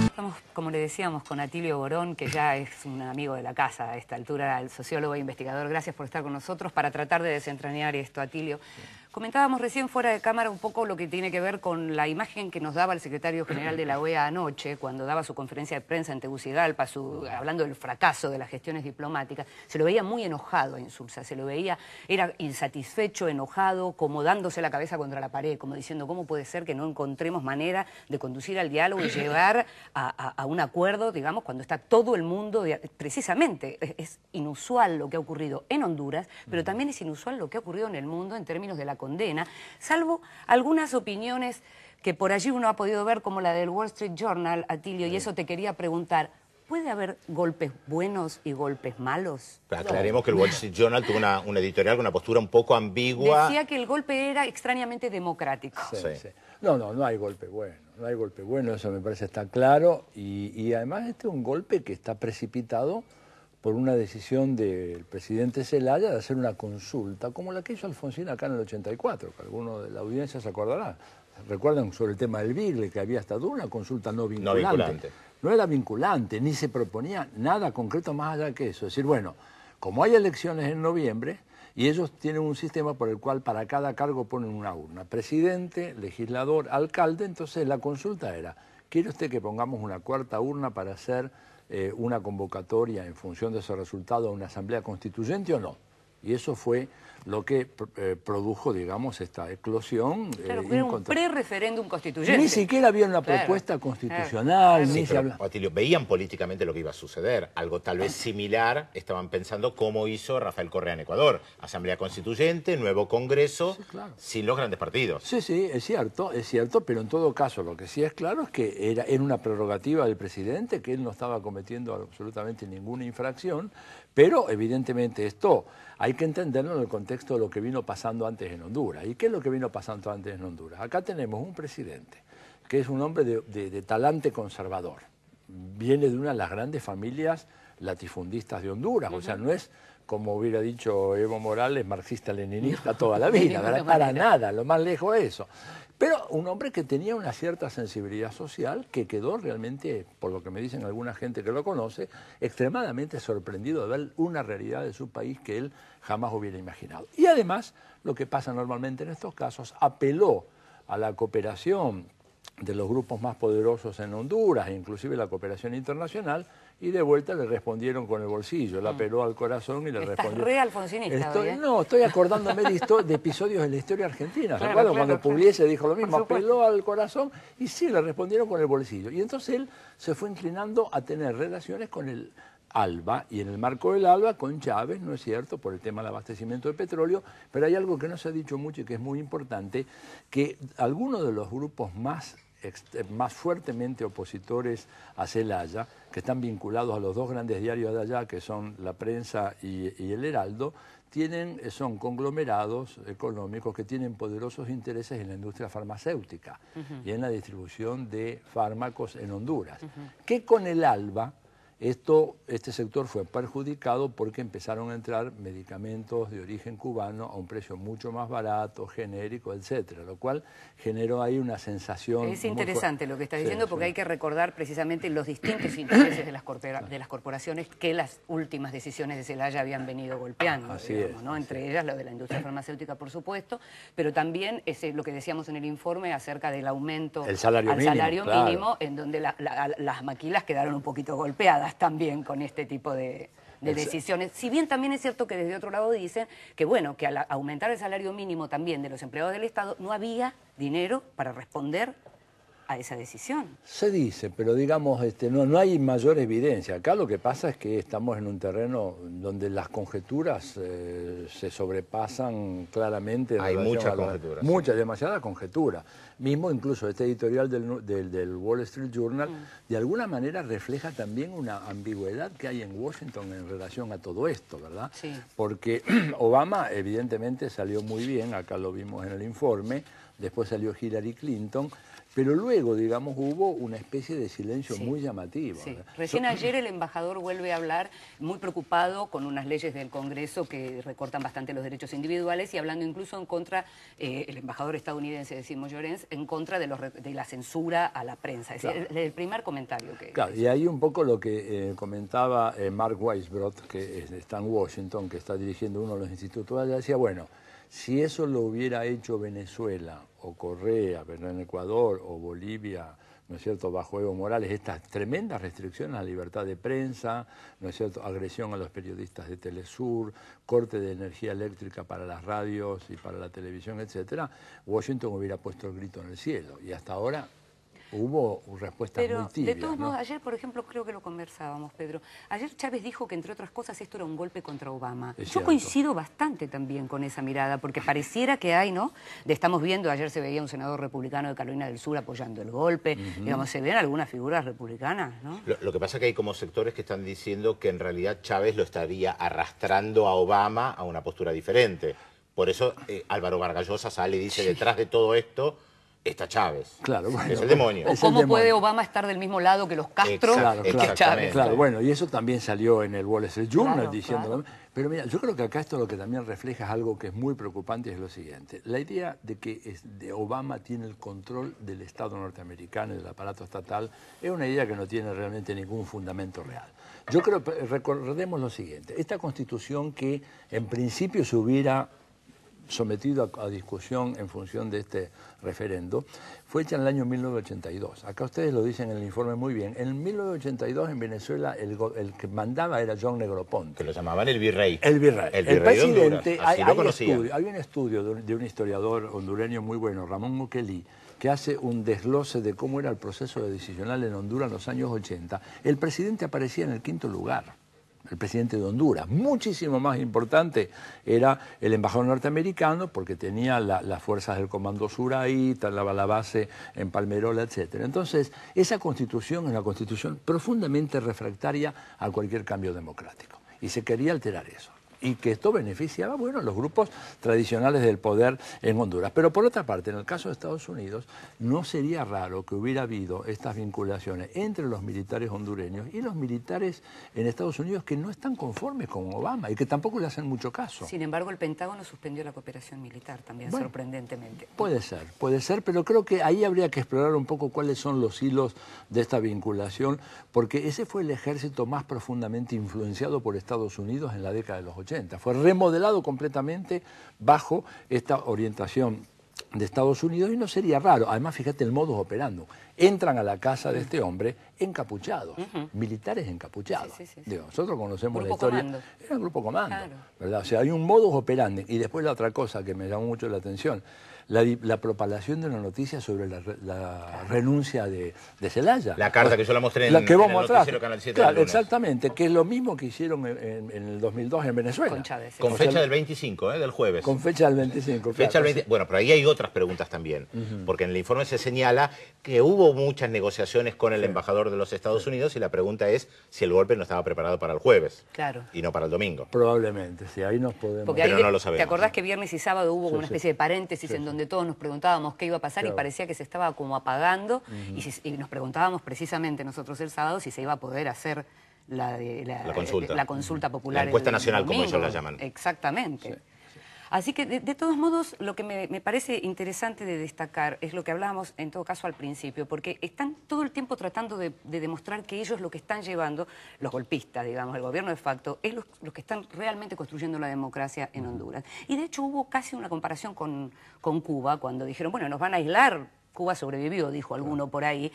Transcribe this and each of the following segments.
Estamos, como le decíamos, con Atilio Borón, que ya es un amigo de la casa a esta altura, el sociólogo e investigador. Gracias por estar con nosotros para tratar de desentrañar esto, Atilio. Comentábamos recién fuera de cámara un poco lo que tiene que ver con la imagen que nos daba el secretario general de la OEA anoche, cuando daba su conferencia de prensa en Tegucigalpa, hablando del fracaso de las gestiones diplomáticas. Se lo veía muy enojado a Insulza, se lo veía, era insatisfecho, enojado, como dándose la cabeza contra la pared, como diciendo, ¿cómo puede ser que no encontremos manera de conducir al diálogo y llegar a un acuerdo, digamos, cuando está todo el mundo, precisamente? Es inusual lo que ha ocurrido en Honduras, pero también es inusual lo que ha ocurrido en el mundo en términos de la condena, salvo algunas opiniones que por allí uno ha podido ver, como la del Wall Street Journal, Atilio, y eso te quería preguntar. ¿Puede haber golpes buenos y golpes malos? Aclaremos que el Wall Street Journal tuvo una editorial con una postura un poco ambigua. Decía que el golpe era extrañamente democrático. Sí. No hay golpe bueno. No hay golpe bueno, eso me parece está claro. Y además este es un golpe que está precipitado por una decisión del presidente Zelaya de hacer una consulta, como la que hizo Alfonsín acá en el 84, que algunos de la audiencia se acordarán. Recuerdan sobre el tema del Bigle, que había estado una consulta no vinculante. No era vinculante, ni se proponía nada concreto más allá que eso. Es decir, bueno, como hay elecciones en noviembre, y ellos tienen un sistema por el cual para cada cargo ponen una urna. Presidente, legislador, alcalde, entonces la consulta era, ¿quiere usted que pongamos una cuarta urna para hacer una convocatoria en función de ese resultado a una asamblea constituyente o no? Y eso fue lo que produjo, digamos, esta eclosión. Claro, fue un pre-referéndum constituyente. Ni siquiera había una propuesta constitucional. Sí, pero, Atilio, veían políticamente lo que iba a suceder. Algo tal vez similar estaban pensando cómo hizo Rafael Correa en Ecuador. Asamblea constituyente, nuevo congreso, sin los grandes partidos. Sí, es cierto, pero en todo caso lo que sí es claro es que era una prerrogativa del presidente, que él no estaba cometiendo absolutamente ninguna infracción, pero evidentemente esto hay que entenderlo en el contexto de lo que vino pasando antes en Honduras. ¿Y qué es lo que vino pasando antes en Honduras? Acá tenemos un presidente que es un hombre de talante conservador. Viene de una de las grandes familias latifundistas de Honduras. O sea, no es, como hubiera dicho Evo Morales, marxista-leninista toda la vida, ¿verdad? Para nada, lo más lejos de eso. Pero un hombre que tenía una cierta sensibilidad social, que quedó realmente, por lo que me dicen alguna gente que lo conoce, extremadamente sorprendido de ver una realidad de su país que él jamás hubiera imaginado. Y además, lo que pasa normalmente en estos casos, apeló a la cooperación de los grupos más poderosos en Honduras, e inclusive la cooperación internacional, y de vuelta le respondieron con el bolsillo, le apeló al corazón y le respondieron. ¿Estás re alfonsinista hoy, No, estoy acordándome de episodios de la historia argentina. Claro, cuando Pugliese dijo lo mismo, apeló al corazón y sí, le respondieron con el bolsillo. Y entonces él se fue inclinando a tener relaciones con el ALBA, y en el marco del ALBA con Chávez, ¿no es cierto?, por el tema del abastecimiento de petróleo, pero hay algo que no se ha dicho mucho y que es muy importante, que algunos de los grupos más fuertemente opositores a Zelaya, que están vinculados a los dos grandes diarios de allá, que son La Prensa y El Heraldo, son conglomerados económicos que tienen poderosos intereses en la industria farmacéutica y en la distribución de fármacos en Honduras, que con el ALBA este sector fue perjudicado porque empezaron a entrar medicamentos de origen cubano a un precio mucho más barato, genérico, etcétera, lo cual generó ahí una sensación. Es interesante lo que estás diciendo, porque hay que recordar precisamente los distintos intereses de las corporaciones que las últimas decisiones de Zelaya habían venido golpeando, ¿no? Entre ellas lo de la industria farmacéutica, por supuesto, pero también lo que decíamos en el informe acerca del aumento al salario mínimo, en donde las maquilas quedaron un poquito golpeadas también con este tipo de decisiones. Si bien también es cierto que desde otro lado dicen que, bueno, que al aumentar el salario mínimo también de los empleados del Estado no había dinero para responder a esa decisión. Se dice, pero digamos, no hay mayor evidencia. Acá lo que pasa es que estamos en un terreno donde las conjeturas se sobrepasan claramente. Hay muchas conjeturas. Demasiada conjetura. Mismo incluso este editorial del Wall Street Journal, de alguna manera refleja también una ambigüedad que hay en Washington en relación a todo esto, ¿verdad? Sí. Porque Obama evidentemente salió muy bien, acá lo vimos en el informe, después salió Hillary Clinton, pero luego, digamos, hubo una especie de silencio muy llamativo. Sí. Recién ayer el embajador vuelve a hablar muy preocupado con unas leyes del Congreso que recortan bastante los derechos individuales y hablando incluso en contra, el embajador estadounidense, decimos Llorens, en contra de la censura a la prensa. Es decir, el primer comentario que... Claro, y ahí un poco lo que comentaba Mark Weisbrot, que está en Washington, que está dirigiendo uno de los institutos allá, decía, bueno, si eso lo hubiera hecho Venezuela o Correa, en Ecuador o Bolivia, ¿no es cierto?, bajo Evo Morales, estas tremendas restricciones a la libertad de prensa, ¿no es cierto?, agresión a los periodistas de Telesur, corte de energía eléctrica para las radios y para la televisión, etcétera, Washington hubiera puesto el grito en el cielo. Y hasta ahora hubo respuestas muy tibias. De todos modos, ayer, por ejemplo, creo que lo conversábamos, Pedro. Ayer Chávez dijo que, entre otras cosas, esto era un golpe contra Obama. Yo coincido bastante también con esa mirada, porque pareciera que hay, ¿no? Estamos viendo, ayer se veía un senador republicano de Carolina del Sur apoyando el golpe. Digamos, se ven algunas figuras republicanas, ¿no? Lo que pasa es que hay como sectores que están diciendo que en realidad Chávez lo estaría arrastrando a Obama a una postura diferente. Por eso Álvaro Vargas Llosa sale y dice, detrás de todo esto está Chávez. Claro, bueno, es el demonio. ¿O cómo puede Obama estar del mismo lado que los Castro que Chávez? Claro, bueno, y eso también salió en el Wall Street Journal diciendo... Pero mira, yo creo que acá esto lo que también refleja es algo que es muy preocupante, es lo siguiente. La idea de que Obama tiene el control del Estado norteamericano y del aparato estatal es una idea que no tiene realmente ningún fundamento real. Yo creo, recordemos lo siguiente, esta Constitución que en principio se hubiera sometido a discusión en función de este referendo, fue hecha en el año 1982. Acá ustedes lo dicen en el informe muy bien. En 1982 en Venezuela el que mandaba era John Negroponte. Que lo llamaban el virrey. El virrey. El presidente, hay un estudio de un historiador hondureño muy bueno, Ramón Muquelí, que hace un desglose de cómo era el proceso decisional en Honduras en los años 80. El presidente aparecía en el 5º lugar. El presidente de Honduras. Muchísimo más importante era el embajador norteamericano porque tenía las fuerzas del Comando Sur ahí, talaba la base en Palmerola, etc. Entonces, esa constitución es una constitución profundamente refractaria a cualquier cambio democrático. Y se quería alterar eso. Y que esto beneficiaba, bueno, a los grupos tradicionales del poder en Honduras. Pero por otra parte, en el caso de Estados Unidos, no sería raro que hubiera habido estas vinculaciones entre los militares hondureños y los militares en Estados Unidos que no están conformes con Obama y que tampoco le hacen mucho caso. Sin embargo, el Pentágono suspendió la cooperación militar también, bueno, sorprendentemente. Puede ser, pero creo que ahí habría que explorar un poco cuáles son los hilos de esta vinculación, porque ese fue el ejército más profundamente influenciado por Estados Unidos en la década de los 80. Fue remodelado completamente bajo esta orientación de Estados Unidos y no sería raro. Además, fíjate el modus operandi. Entran a la casa de este hombre encapuchados, militares encapuchados. Digo, nosotros conocemos la historia. Comando. Era el Grupo Comando, ¿verdad? O sea, hay un modus operandi. Y después la otra cosa que me llamó mucho la atención, la propagación de una noticia sobre la renuncia de Zelaya. La carta que yo la mostré en el noticiero Canal 7 del lunes. Exactamente, que es lo mismo que hicieron en el 2002 en Venezuela. Con Chávez. Con fecha del 25, del jueves. Con fecha del 25, fecha del 20, bueno, pero ahí hay otras preguntas también, porque en el informe se señala que hubo muchas negociaciones con el embajador de los Estados Unidos y la pregunta es si el golpe no estaba preparado para el jueves y no para el domingo. Probablemente, sí, ahí nos podemos... Porque pero no lo sabemos. ¿Te acordás que viernes y sábado hubo una especie de paréntesis en donde todos nos preguntábamos qué iba a pasar y parecía que se estaba como apagando y nos preguntábamos precisamente nosotros el sábado si se iba a poder hacer la consulta popular. La encuesta nacional, como ellos la llaman. Exactamente. Sí. Así que, de todos modos, lo que me parece interesante de destacar es lo que hablábamos, en todo caso, al principio, porque están todo el tiempo tratando de demostrar que ellos lo que están llevando, los golpistas, digamos, el gobierno de facto, es los que están realmente construyendo la democracia en Honduras. Y, de hecho, hubo casi una comparación con Cuba, cuando dijeron, bueno, nos van a aislar, Cuba sobrevivió, dijo alguno por ahí.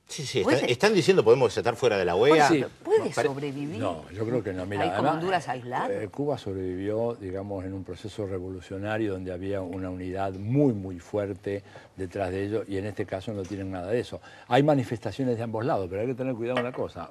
Sí, están diciendo podemos estar fuera de la OEA. ¿Puede sobrevivir? No, yo creo que no. Mira, ¿Hay como Honduras aislado? Cuba sobrevivió, digamos, en un proceso revolucionario donde había una unidad muy, muy fuerte detrás de ello y en este caso no tienen nada de eso. Hay manifestaciones de ambos lados, pero hay que tener cuidado en una cosa.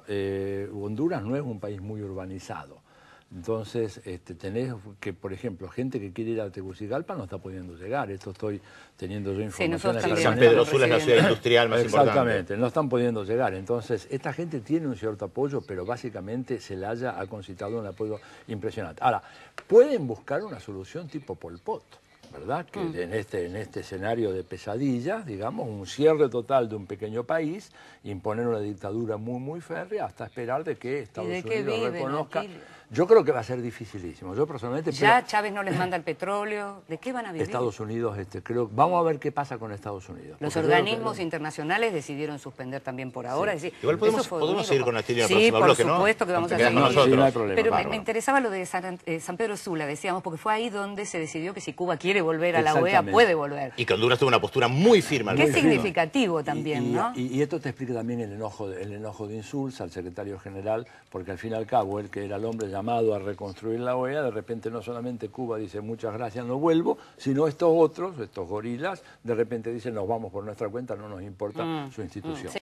Honduras no es un país muy urbanizado. Entonces, tenés que, por ejemplo, gente que quiere ir a Tegucigalpa no está pudiendo llegar. Esto estoy teniendo yo información. Sí, San Pedro Sula es la ciudad industrial más importante. Exactamente, no están pudiendo llegar. Entonces, esta gente tiene un cierto apoyo, pero básicamente Zelaya ha concitado un apoyo impresionante. Ahora, pueden buscar una solución tipo Pol Pot, ¿verdad? Que en este escenario de pesadilla, digamos, un cierre total de un pequeño país, imponer una dictadura muy, muy férrea hasta esperar de que Estados Unidos reconozca. Yo creo que va a ser dificilísimo. Yo personalmente... Ya Chávez no les manda el petróleo. ¿De qué van a vivir? Estados Unidos, creo... Vamos a ver qué pasa con Estados Unidos. Los organismos internacionales decidieron suspender también por ahora. Sí. Es decir, Igual podemos seguir con Atilio en el próximo bloque, ¿no? Sí, por supuesto que vamos a seguir. Sí, no hay problema. Pero me interesaba lo de San Pedro Sula, decíamos, porque fue ahí donde se decidió que si Cuba quiere volver a la OEA, puede volver. Y que Honduras tuvo una postura muy firme. Qué significativo también, ¿no? Y esto te explica también el enojo de Insulza, al secretario general, porque al fin y al cabo, él que era el hombre llamado a reconstruir la OEA, de repente no solamente Cuba dice muchas gracias, no vuelvo, sino estos otros, estos gorilas, de repente dicen nos vamos por nuestra cuenta, no nos importa su institución.